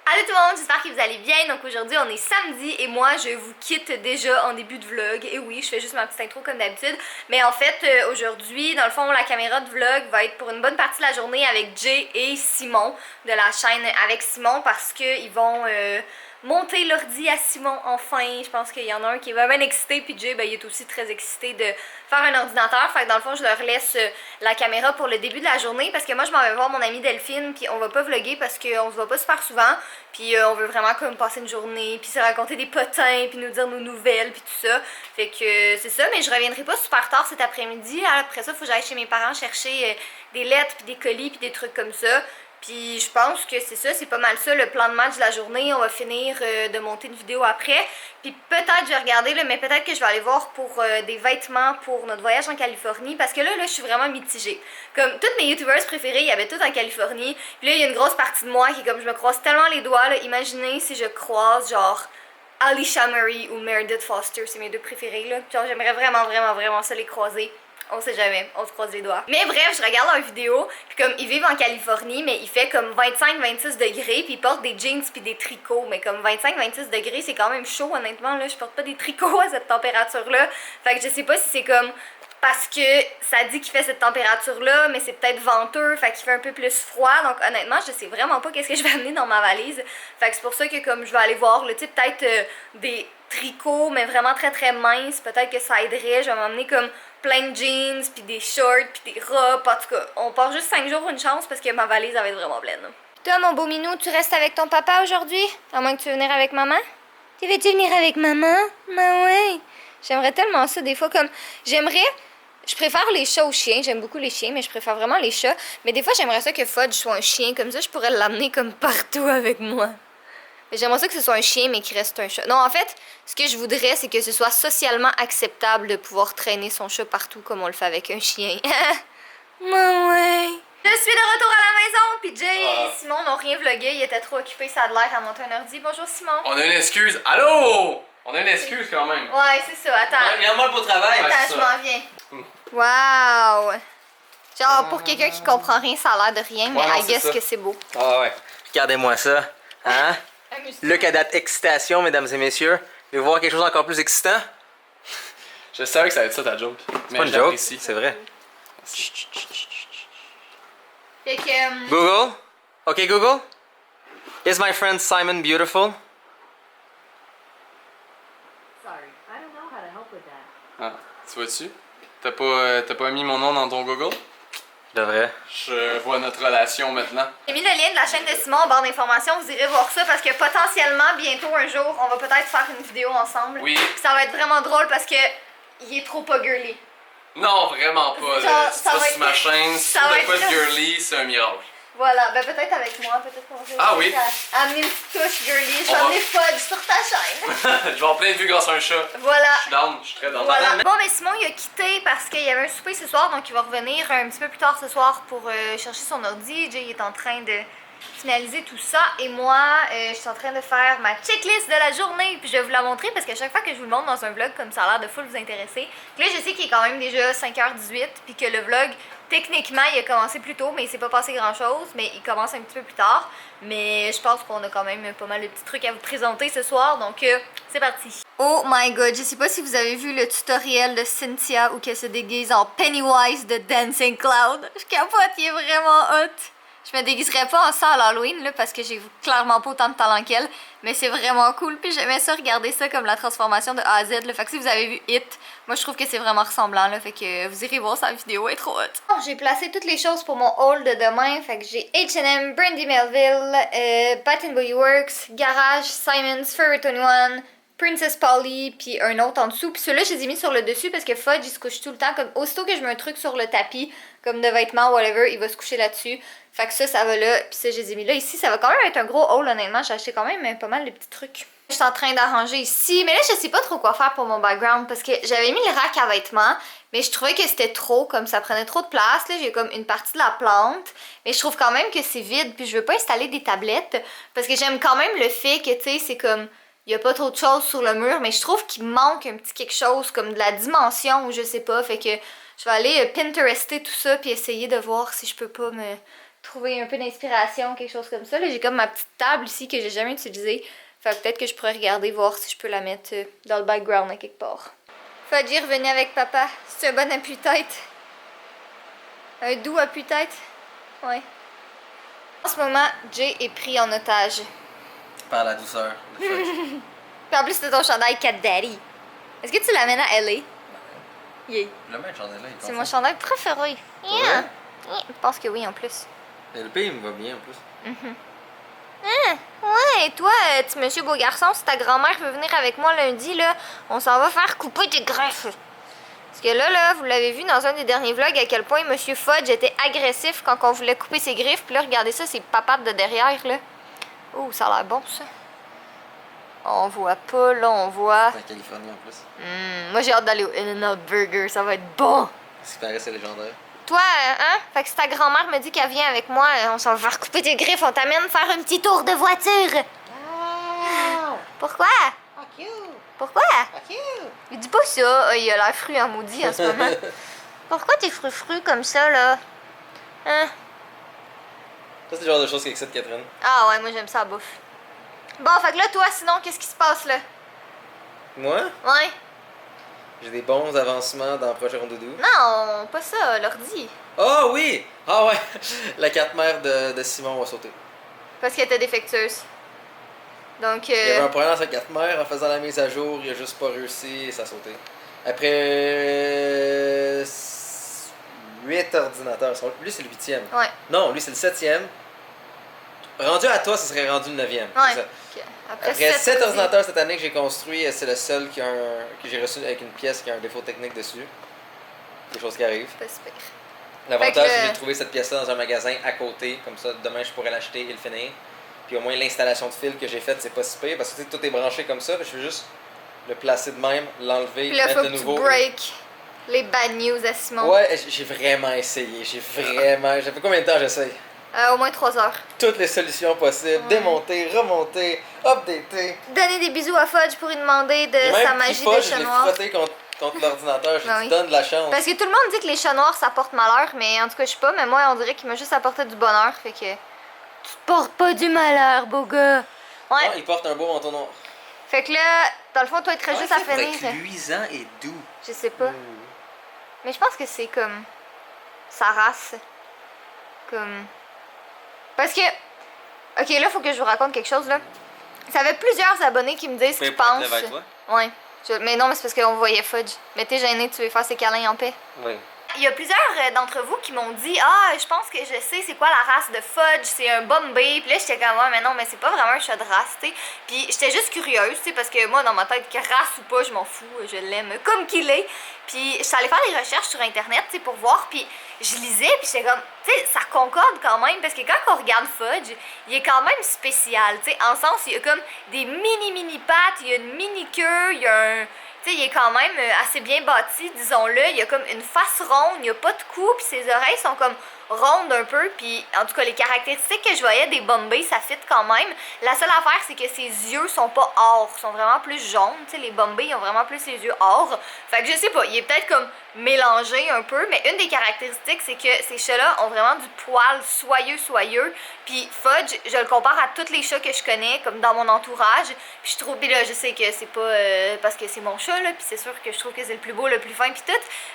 Allô tout le monde, j'espère que vous allez bien. Donc aujourd'hui on est samedi et moi je vous quitte déjà en début de vlog. Et oui, je fais juste ma petite intro comme d'habitude. Mais en fait aujourd'hui, dans le fond, la caméra de vlog va être pour une bonne partie de la journée avec Jay et Simon de la chaîne Avec Simon parce qu'ils vont monter l'ordi à Simon enfin. Je pense qu'il y en a un qui est vraiment excité, puis Jay il est aussi très excité de faire un ordinateur. Fait que dans le fond je leur laisse la caméra pour le début de la journée parce que moi je m'en vais voir mon amie Delphine, puis on va pas vlogger parce qu'on se voit pas super souvent. Puis on veut vraiment comme passer une journée, puis se raconter des potins, puis nous dire nos nouvelles, puis tout ça. Fait que c'est ça, mais je reviendrai pas super tard cet après-midi. Après ça, faut que j'aille chez mes parents chercher des lettres, puis des colis, puis des trucs comme ça. Puis je pense que c'est ça, c'est pas mal ça le plan de match de la journée. On va finir de monter une vidéo après. Puis peut-être je vais regarder, là, mais peut-être que je vais aller voir pour des vêtements pour notre voyage en Californie. Parce que là je suis vraiment mitigée. Comme toutes mes youtubers préférées, il y avait toutes en Californie. Puis là, il y a une grosse partie de moi qui est comme je me croise tellement les doigts. Là. Imaginez si je croise genre Alicia Murray ou Meredith Foster, c'est mes deux préférées. Là. Genre j'aimerais vraiment ça les croiser. On sait jamais, on se croise les doigts. Mais bref, je regarde leur vidéo, puis comme ils vivent en Californie, mais il fait comme 25-26 degrés, puis ils portent des jeans puis des tricots. Mais comme 25-26 degrés, c'est quand même chaud, honnêtement, là. Je porte pas des tricots à cette température-là. Fait que je sais pas si c'est comme parce que ça dit qu'il fait cette température-là, mais c'est peut-être venteux, fait qu'il fait un peu plus froid. Donc honnêtement, je sais vraiment pas qu'est-ce que je vais amener dans ma valise. Fait que c'est pour ça que comme je vais aller voir, le type peut-être des tricots, mais vraiment très minces. Peut-être que ça aiderait. Je vais m'emmener comme plein de jeans, puis des shorts, puis des robes. En tout cas, on part juste 5 jours une chance parce que ma valise elle va être vraiment pleine. Toi, mon beau minou, tu restes avec ton papa aujourd'hui? À moins que tu veux venir avec maman? Tu veux-tu venir avec maman? Ben ouais. J'aimerais tellement ça des fois comme... Je préfère les chats aux chiens. J'aime beaucoup les chiens, mais je préfère vraiment les chats. Mais des fois, j'aimerais ça que Fudge soit un chien. Comme ça, je pourrais l'amener comme partout avec moi. J'aimerais ça que ce soit un chien, mais qu'il reste un chat. Non, en fait, ce que je voudrais, c'est que ce soit socialement acceptable de pouvoir traîner son chat partout comme on le fait avec un chien. Ouais. Je suis de retour à la maison, puis Jay et Simon n'ont rien vlogué. Ils étaient trop occupés, ça a de l'air à monter un ordi. Bonjour Simon. On a une excuse. Allô? On a une excuse quand même. Ouais, c'est ça. Attends. Regarde-moi pour travail. Attends, je m'en viens. Wow. Genre, pour quelqu'un qui comprend rien, ça a l'air de rien, mais Ouais, non, I guess ça. que c'est beau. Ah ouais. Regardez-moi ça. Hein? Le cadet excitation, mesdames et messieurs. Vous voulez voir quelque chose encore plus excitant? Je savais que ça allait être ça ta joke. C'est pas une joke, c'est vrai. Fait que... Google? Ok Google? Is my friend Simon beautiful? Sorry, I don't know how to help with that. Ah, tu vois-tu? T'as pas mis mon nom dans ton Google? Je devrais. Je vois notre relation maintenant. J'ai mis le lien de la chaîne de Simon en barre d'informations, vous irez voir ça parce que potentiellement, bientôt un jour, on va peut-être faire une vidéo ensemble. Oui. Puis ça va être vraiment drôle parce que il est trop pas girly. Non, vraiment pas. Genre, Là. ça Ça, va sur être- ma chaîne, si ça tu va de être quoi de très- girly, c'est un miracle. Voilà, ben peut-être avec moi, peut-être qu'on va Ah oui. à amener une petite touche girly. Je On vais va- amener Fudge sur ta chaîne. Je vais avoir plein de vues grâce à un chat. Voilà. Je suis down, je suis très down. Voilà. Bon, mais Simon, il a quitté parce qu'il y avait un souper ce soir, donc il va revenir un petit peu plus tard ce soir pour chercher son ordi. Jay est en train de finaliser tout ça. Et moi, je suis en train de faire ma checklist de la journée. Puis je vais vous la montrer parce qu'à chaque fois que je vous le montre dans un vlog, comme ça a l'air de full vous intéresser. Puis là, je sais qu'il est quand même déjà 5h18, puis que le vlog, techniquement, il a commencé plus tôt, mais il s'est pas passé grand-chose. Mais il commence un petit peu plus tard. Mais je pense qu'on a quand même pas mal de petits trucs à vous présenter ce soir. Donc, c'est parti. Oh my god, je sais pas si vous avez vu le tutoriel de Cynthia où qu'elle se déguise en Pennywise de Dancing Cloud. Je capote, il est vraiment hot. Je me déguiserais pas en ça à l'Halloween là parce que j'ai clairement pas autant de talent qu'elle, mais c'est vraiment cool. Puis j'aimais ça regarder ça comme la transformation de A à Z là. Fait que si vous avez vu It, moi je trouve que c'est vraiment ressemblant là, fait que vous irez voir sa vidéo, elle est trop hot. Bon, j'ai placé toutes les choses pour mon haul de demain, fait que j'ai H&M, Brandy Melville, Bath Body Works, Garage, Simons, Forever 21, Princess Polly, puis un autre en dessous. Puis ceux-là, je les ai mis sur le dessus parce que Fudge, il se couche tout le temps. Comme aussitôt que je mets un truc sur le tapis, comme de vêtements, whatever, il va se coucher là-dessus. Fait que ça va là. Puis ça, je les ai mis là. Ici, ça va quand même être un gros haul, honnêtement. J'ai acheté quand même pas mal de petits trucs. Je suis en train d'arranger ici. Mais là, je sais pas trop quoi faire pour mon background parce que j'avais mis le rack à vêtements. Mais je trouvais que c'était trop, comme ça prenait trop de place. Là, j'ai comme une partie de la plante. Mais je trouve quand même que c'est vide. Puis je veux pas installer des tablettes parce que j'aime quand même le fait que, tu sais, c'est comme... Il n'y a pas trop de choses sur le mur, mais je trouve qu'il manque un petit quelque chose, comme de la dimension ou je sais pas. Fait que je vais aller Pinterester tout ça puis essayer de voir si je peux pas me trouver un peu d'inspiration, quelque chose comme ça. Là, j'ai comme ma petite table ici que j'ai jamais utilisée. Fait que peut-être que je pourrais regarder, voir si je peux la mettre dans le background à quelque part. Fudge est revenu avec papa. C'est un bon appui-tête. Un doux appui-tête. Ouais. En ce moment, Jay est pris en otage. Par la douceur. de Fudge. Puis en plus, c'est ton chandail Cat Daddy. Est-ce que tu l'amènes à LA? Yeah. Le même chandail là, il C'est mon chandail préféré. vrai? Yeah. Je pense que oui, en plus. Et le pays, il me va bien en plus. Ouais, et toi, petit monsieur beau garçon, si ta grand-mère veut venir avec moi lundi, là, on s'en va faire couper tes griffes. Parce que là, vous l'avez vu dans un des derniers vlogs à quel point monsieur Fudge était agressif quand on voulait couper ses griffes. Puis là, regardez ça, ses papates de derrière, là. Oh, ça a l'air bon, ça. On voit pas, là, on voit. C'est en Californie en plus. Moi, j'ai hâte d'aller au In-N-Out Burger, ça va être bon. Ce qui paraît, c'est légendaire. Toi, hein? Fait que si ta grand-mère me dit qu'elle vient avec moi, on s'en va faire couper tes griffes, on t'amène faire un petit tour de voiture. Pourquoi? Pourquoi? Il dit pas ça. Il a l'air fru en maudit en ce moment. Pourquoi t'es fru comme ça, là? Hein? Ça, c'est le genre de choses qui excite Catherine. Ah ouais, moi j'aime ça, la bouffe. Bon, fait que là, toi, sinon, qu'est-ce qui se passe, là? Moi, Ouais? j'ai des bons avancements dans Projet Rondoudou. Non, pas ça, l'ordi. Ah oui! Ah ouais! La carte mère de Simon a sauté. Parce qu'elle était défectueuse. Donc, Il y avait un problème dans sa carte mère, en faisant la mise à jour, il a juste pas réussi et ça a sauté. Après 8 ordinateurs, lui c'est le 8e. ouais. Non, lui c'est le 7e. Rendu à toi, ce serait rendu le 9e. Ouais. C'est ça. Ok. Après 7 ordi. ordinateurs cette année que j'ai construit, c'est le seul que j'ai reçu avec une pièce qui a un défaut technique dessus. Des choses qui arrivent. Pas super. L'avantage, Fait que c'est que j'ai trouvé cette pièce-là dans un magasin à côté, comme ça demain je pourrais l'acheter et le finir. Puis au moins l'installation de fil que j'ai faite, c'est pas si pire parce que tu sais, tout est branché comme ça, je veux juste le placer de même, l'enlever, Puis là, mettre faut de que tu nouveau. break les bad news à Simon. Ouais, j'ai vraiment essayé, j'ai vraiment. Ça fait combien de temps j'essaye? Au moins 3 heures. Toutes les solutions possibles, Ouais. démonter, remonter, updater. Donner des bisous à Fudge pour lui demander de J'ai sa même magie pris de pas, chat je l'ai noir. frotté contre l'ordinateur, je Ben te oui. donne de la chance. Parce que tout le monde dit que les chats noirs ça porte malheur, mais en tout cas, je sais pas, mais moi on dirait qu'il m'a juste apporté du bonheur, fait que. Tu te portes pas du malheur, beau gars. Ouais. Non, il porte un beau manteau noir. Fait que là, dans le fond, toi, il te reste juste à Pour finir. être luisant et doux. Je sais pas. Mais je pense que c'est comme. Sa race. Comme. Parce que. Ok, là, faut que je vous raconte quelque chose, là. Ça fait plusieurs abonnés qui me disent ce qu'ils pensent. Ouais. Mais non, mais c'est parce qu'on voyait Fudge. Mais t'es gêné, tu veux faire ses câlins en paix. Oui. Il y a plusieurs d'entre vous qui m'ont dit ah, je pense que je sais c'est quoi la race de Fudge, c'est un Bombay. Puis là j'étais comme ouais, mais non, mais c'est pas vraiment un chat de race, tu sais. Puis j'étais juste curieuse, tu sais, parce que moi dans ma tête, que race ou pas, je m'en fous, je l'aime comme qu'il est. Puis je suis allée faire des recherches sur internet, tu sais, pour voir, puis je lisais, puis j'étais comme, tu sais, ça concorde quand même, parce que quand on regarde Fudge, il est quand même spécial, tu sais, en sens, il y a comme des mini pattes, il y a une mini queue, il y a un. Tu sais, il est quand même assez bien bâti, disons-le. Il a comme une face ronde, il n'y a pas de cou, puis ses oreilles sont comme rondes un peu. Puis en tout cas, les caractéristiques que je voyais des Bombay, ça fit quand même. La seule affaire, c'est que ses yeux sont pas or, sont vraiment plus jaunes. Tu sais, les Bombay, ils ont vraiment plus les yeux or. Fait que je sais pas, il est peut-être comme mélangé un peu, mais une des caractéristiques, c'est que ces chats-là ont vraiment du poil soyeux. Puis Fudge, je le compare à tous les chats que je connais, comme dans mon entourage. Puis je trouve, puis là, je sais que c'est pas parce que c'est mon chat, là, puis c'est sûr que je trouve que c'est le plus beau, le plus fin, puis tout.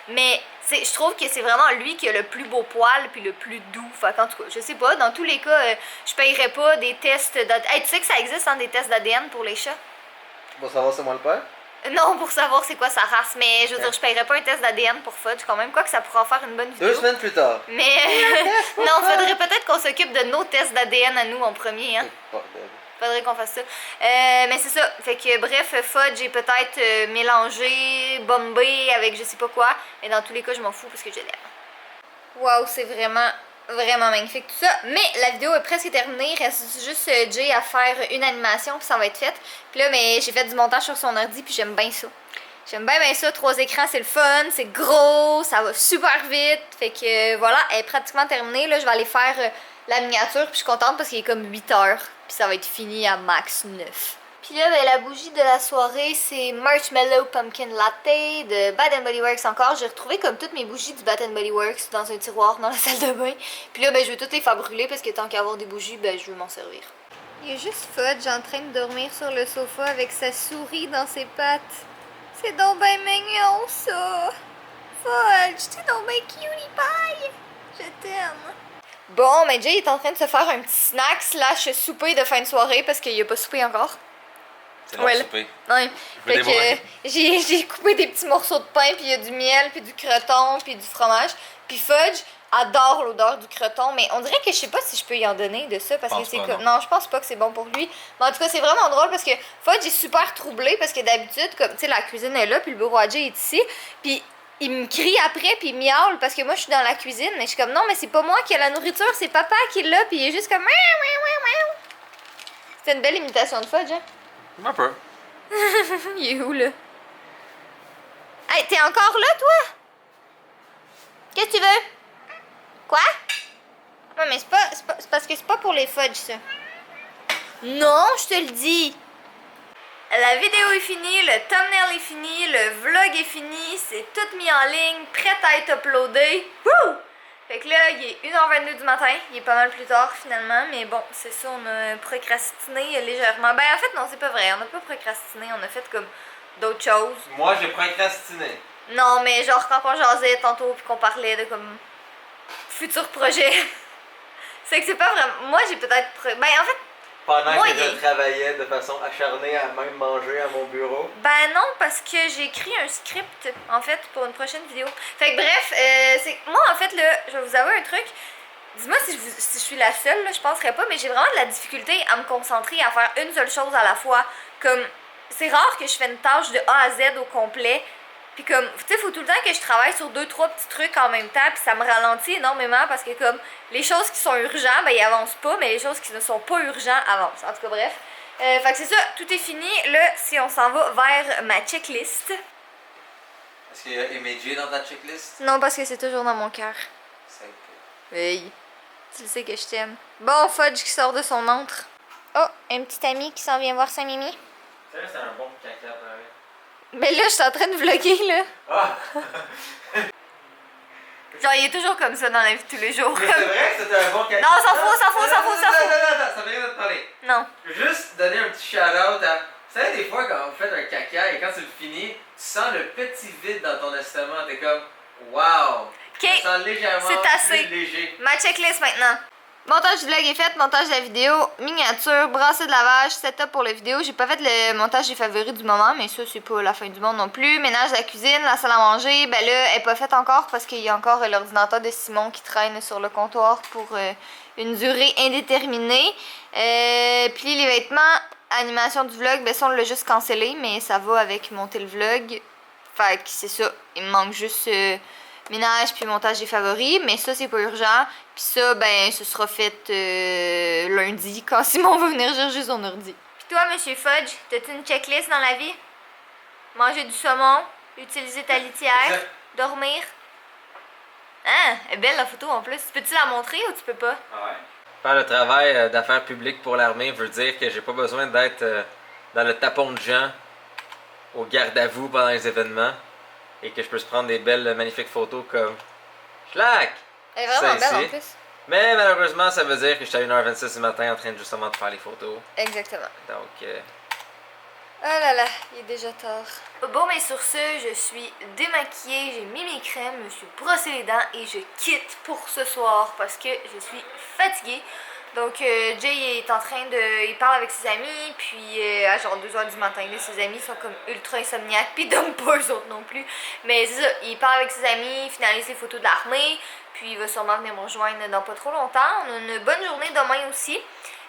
Mais je trouve que c'est vraiment lui qui a le plus beau poil, puis le plus doux. Fait qu'en tout cas, je sais pas, dans tous les cas, je payerais pas des tests d'ADN. Hey, tu sais que ça existe, hein, des tests d'ADN pour les chats? Pour savoir c'est moi le père? Non, pour savoir c'est quoi sa race, mais je veux dire, je paierais pas un test d'ADN pour Fudge quand même, quoi que ça pourrait en faire une bonne vidéo. 2 semaines plus tard. Mais non, faudrait peut-être qu'on s'occupe de nos tests d'ADN à nous en premier, hein. Bordel. Faudrait qu'on fasse ça. Mais c'est ça. Fait que bref, Fudge est peut-être mélangé, Bombay avec je sais pas quoi. Mais dans tous les cas, je m'en fous parce que je l'aime. Waouh, c'est vraiment magnifique tout ça. Mais la vidéo est presque terminée. Il reste juste Jay à faire une animation puis ça va être fait. Puis là, mais j'ai fait du montage sur son ordi puis j'aime bien ça. J'aime bien ça. 3 écrans, c'est le fun. C'est gros. Ça va super vite. Fait que voilà, elle est pratiquement terminée. Là, je vais aller faire la miniature puis je suis contente parce qu'il est comme 8 heures. Puis ça va être fini à max 9. Puis là, ben, la bougie de la soirée, c'est Marshmallow Pumpkin Latte de Bath Body Works encore. J'ai retrouvé comme toutes mes bougies du Bath Body Works dans un tiroir dans la salle de bain. Puis là, ben, je veux toutes les faire brûler parce que tant qu'à avoir des bougies, ben, je veux m'en servir. Il est juste Fudge en train de dormir sur le sofa avec sa souris dans ses pattes. C'est donc ben mignon, ça! Fudge, t'es donc ben cutie pie! Je t'aime! Bon, mais Jay est en train de se faire un petit snack slash souper de fin de soirée parce qu'il a pas soupé encore. C'est l'heure de souper. Ouais. Je Fait veux des que j'ai coupé des petits morceaux de pain, puis il y a du miel, puis du croton, puis du fromage. Puis Fudge adore l'odeur du croton, mais on dirait que je sais pas si je peux y en donner de ça parce que Pense c'est pas, comme. non. Non, je pense pas que c'est bon pour lui. Mais en tout cas, c'est vraiment drôle parce que Fudge est super troublé parce que d'habitude, comme tu sais, la cuisine est là, puis le bureau à Jay est ici. Puis il me crie après, puis il miaule parce que moi je suis dans la cuisine, mais je suis comme non, mais c'est pas moi qui ai la nourriture, c'est papa qui l'a, puis il est juste comme. C'est une belle imitation de Fudge, hein? Un peu. Il est où, là? Hey, t'es encore là, toi? Qu'est-ce que tu veux? Quoi? Non, mais c'est parce que c'est pas pour les fudges, ça. Non, je te le dis. La vidéo est finie, le thumbnail est fini, le vlog est fini, c'est tout mis en ligne, prêt à être uploadé. Wouh! Fait que là, il est 1h22 du matin, il est pas mal plus tard finalement, mais bon, c'est ça, on a procrastiné légèrement. Ben en fait, non, c'est pas vrai, on a pas procrastiné, on a fait comme d'autres choses. Moi, j'ai procrastiné. Non, mais genre quand on jasait tantôt puis qu'on parlait de comme futurs projets. C'est que c'est pas vraiment. Moi, j'ai peut-être. Ben en fait, Pendant moi, que je travaillais de façon acharnée à même manger à mon bureau. ben non, parce que j'ai écrit un script, en fait, pour une prochaine vidéo. Fait que bref, c'est moi, en fait, là, je vais vous avouer un truc. Dis-moi si je suis la seule, là, je penserais pas, mais j'ai vraiment de la difficulté à me concentrer, à faire une seule chose à la fois. Comme, c'est rare que je fais une tâche de A à Z au complet. Puis comme, tu sais, faut tout le temps que je travaille sur 2-3 petits trucs en même temps, puis ça me ralentit énormément parce que comme, les choses qui sont urgentes, ben ils avancent pas, mais les choses qui ne sont pas urgentes avancent. En tout cas, bref. Fait que c'est ça, tout est fini. Là, si on s'en va vers ma checklist. Est-ce qu'il y a Imagé dans ta checklist? Non, parce que c'est toujours dans mon cœur. C'est Hey, tu le sais que je t'aime. Bon, Fudge qui sort de son antre. Oh, un petit ami qui s'en vient voir sa Mimi. c'est un bon caca, pareil. Mais là, je suis en train de vlogger, là. Ah! Genre, il est toujours comme ça dans la vie de tous les jours. Mais c'est vrai que c'était un bon caca. Non, s'en fout, s'en fout, s'en fout, s'en fout. Non, ça fait rien de te parler. Non. Je veux juste donner un petit shout-out à... Vous savez, des fois, quand vous faites un caca et quand tu le finis, tu sens le petit vide dans ton estomac. T'es comme, wow! Ok, Tu sens légèrement c'est assez. plus léger. Ma checklist maintenant. Montage du vlog est fait, montage de la vidéo, miniature, brassée de lavage, setup pour la vidéo. J'ai pas fait le montage des favoris du moment, mais ça, c'est pas la fin du monde non plus. Ménage de la cuisine, la salle à manger, ben là, elle est pas faite encore parce qu'il y a encore l'ordinateur de Simon qui traîne sur le comptoir pour une durée indéterminée. Puis les vêtements, animation du vlog, ben ça, on l'a juste cancellé, mais ça va avec monter le vlog. Fait que c'est ça, il me manque juste... ménage puis montage des favoris, mais ça c'est pas urgent. Puis ça, ben, ce sera fait lundi quand Simon va venir chercher son ordi. Puis toi, Monsieur Fudge, t'as-tu une checklist dans la vie? Manger du saumon, utiliser ta litière, dormir. Hein? Elle est belle la photo en plus. Peux-tu la montrer ou tu peux pas? Ouais. Faire le travail d'affaires publiques pour l'armée veut dire que j'ai pas besoin d'être dans le tapon de gens au garde-à-vous pendant les événements. Et que je peux se prendre des belles, magnifiques photos comme Schlack! Elle est vraiment Ça belle ici. en plus. Mais malheureusement, ça veut dire que je suis à 1h26 du matin en train justement de faire les photos. Exactement. Donc, Oh là là, il est déjà tard. Bon, mais sur ce, je suis démaquillée, j'ai mis mes crèmes, je me suis brossé les dents et je quitte pour ce soir parce que je suis fatiguée. Donc, Jay est en train de... Il parle avec ses amis, puis à genre 2h du matin, là, ses amis sont comme ultra insomniaques, puis ils dorment pas eux autres non plus. Mais c'est ça, il parle avec ses amis, il finalise les photos de l'armée, puis il va sûrement venir me rejoindre dans pas trop longtemps. On a une bonne journée demain aussi.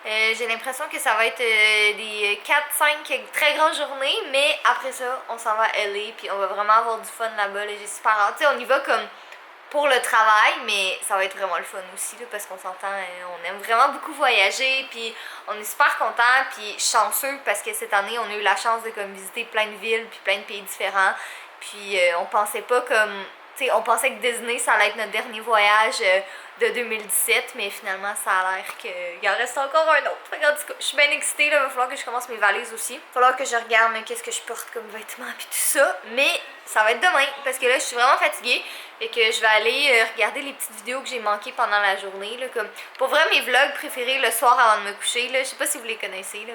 J'ai l'impression que ça va être des 4-5 très grandes journées, mais après ça, on s'en va à LA, puis on va vraiment avoir du fun là-bas. Là, j'ai super hâte. Tu sais, on y va comme pour le travail, mais ça va être vraiment le fun aussi, là, parce qu'on s'entend, on aime vraiment beaucoup voyager, puis on est super contents, puis chanceux, parce que cette année, on a eu la chance de comme visiter plein de villes, puis plein de pays différents, puis on pensait pas comme... T'sais, on pensait que Disney, ça allait être notre dernier voyage de 2017, mais finalement, ça a l'air qu'il en reste encore un autre. Fait qu'en tout cas, je suis bien excitée, là, il va falloir que je commence mes valises aussi. Il va falloir que je regarde qu'est-ce que je porte comme vêtements et tout ça, mais ça va être demain, parce que là, je suis vraiment fatiguée, et que je vais aller regarder les petites vidéos que j'ai manquées pendant la journée, là, comme, pour vrai, mes vlogs préférés le soir avant de me coucher, là, je sais pas si vous les connaissez, là,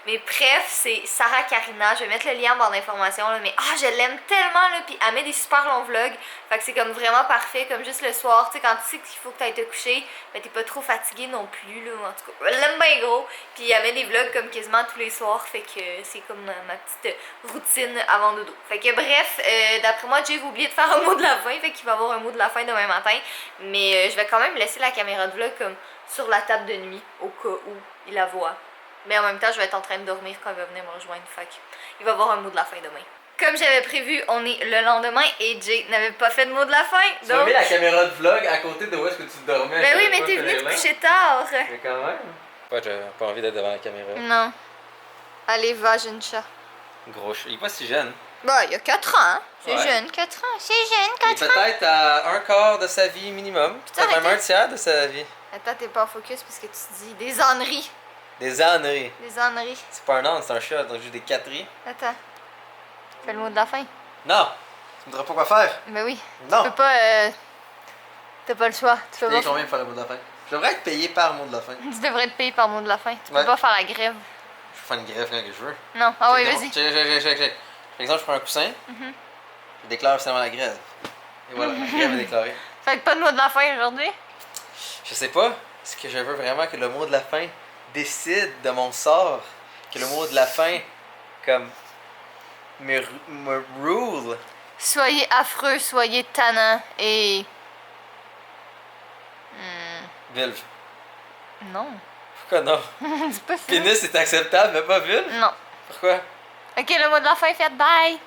mais bref, c'est Sarah Karina, je vais mettre le lien en barre d'informations, là, mais je l'aime tellement, là, puis elle met des super longs vlogs, fait que c'est comme vraiment parfait, comme juste le soir, tu sais, quand tu sais qu'il faut que tu ailles te coucher, ben t'es pas trop fatigué non plus, là, en tout cas, je l'aime bien gros, puis elle met des vlogs comme quasiment tous les soirs, fait que c'est comme ma petite routine avant dodo. Fait que bref, d'après moi, Jay va oublier de faire un mot de la fin, fait qu'il va avoir un mot de la fin demain matin, mais je vais quand même laisser la caméra de vlog comme sur la table de nuit, au cas où il la voit. Mais en même temps, je vais être en train de dormir quand il va venir me rejoindre, fait qu'il va avoir un mot de la fin demain. Comme j'avais prévu, on est le lendemain et Jay n'avait pas fait de mot de la fin. Tu as mis la caméra de vlog à côté de où est-ce que tu dormais. Ben oui, mais t'es venu te coucher tard. Mais quand même. Ouais, j'ai pas envie d'être devant la caméra. Non. Allez, va, jeune chat. Gros chat. Il est pas si jeune. Bah, il y a 4 ans, hein. C'est Ouais. jeune, 4 ans. C'est jeune, Il est 4 ans. peut-être à un quart de sa vie minimum. Putain, Peut-être même mais un tiers de sa vie. Attends, t'es pas en focus parce que tu dis des âneries. Des âneries. Des âneries. C'est pas un âne, c'est un chat, donc juste des quatteries. Attends. Fais le mot de la fin. Non! Tu me diras pas quoi faire. Ben oui. Non! Tu peux pas. T'as pas le choix. Tu peux Payé pas. combien pour faire le mot de la fin? Je devrais être payé par mot de la fin. Tu devrais te payer par mot de la fin. Tu peux Ouais. pas faire la grève. Je peux faire une greffe quand que je veux. Non. Ah oui, Check, vas-y. check. Par exemple, je prends un coussin, Mhm. je déclare officiellement la grève. Et voilà, la grève est déclarée. Fait que pas de mot de la fin aujourd'hui. Je sais pas, est-ce que je veux vraiment que le mot de la fin décide de mon sort? Que le mot de la fin, comme, me rule? Soyez affreux, soyez tannant et. Vulve. Non. Pourquoi non? Dis pas ça. Pénis est acceptable, mais pas vulve? Non. Pourquoi? Ok, le mot de la fin, faites bye.